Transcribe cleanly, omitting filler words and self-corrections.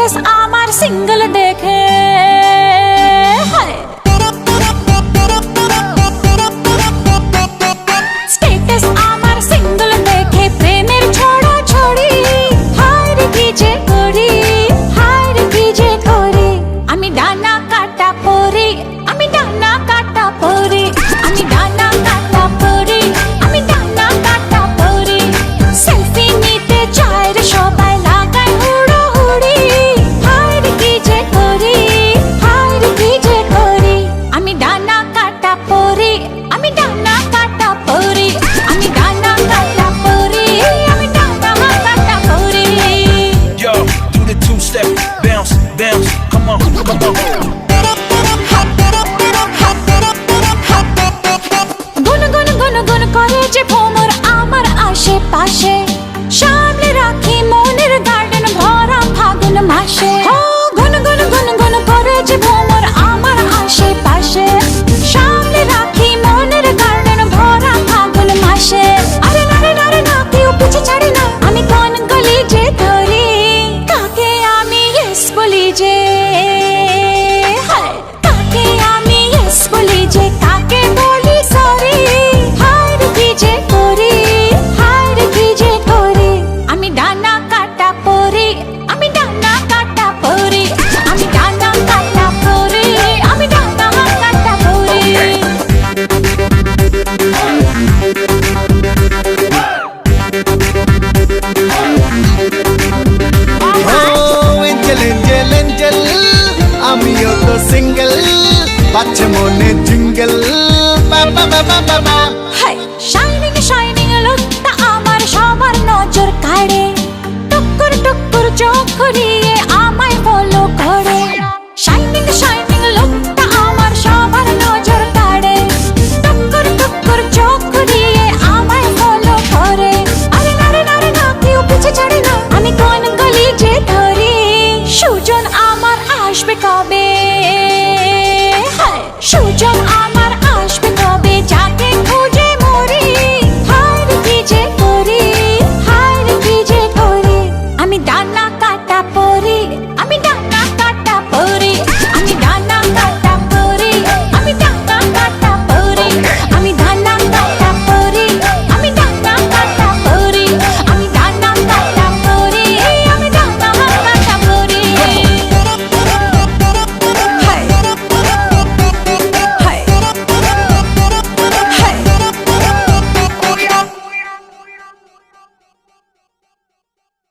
Status আমার single দেখে status আমার সিঙ্গেল দেখে প্রেমের ছড়া ছড়ি হায় রে কি যে করি হায় রে কি যে করি আমি ডানা কাটা পরি আমি ডানা কাটা পরি আমি ডানা কাটা পরি আমি ডানা কাটা পরি সেলফি নিতে চায় রে সবাই লাগায় হুড়োহুড়ি হায় রে কি যে করি হায় রে কি যে করি আমি ডানা কাটা পরি আমি ডানা কাটা পরি আমি ডানা কাটা পরি আমি ডানা কাটা পরি Yo, do the two-step, bounce, bounce, come on, come on. গুন গুন গুন গুন করে যে ভ্রমর আমার আশেপাশে সামনে রাখি মনের গার্ডেন ভরা ফাগুন মাসে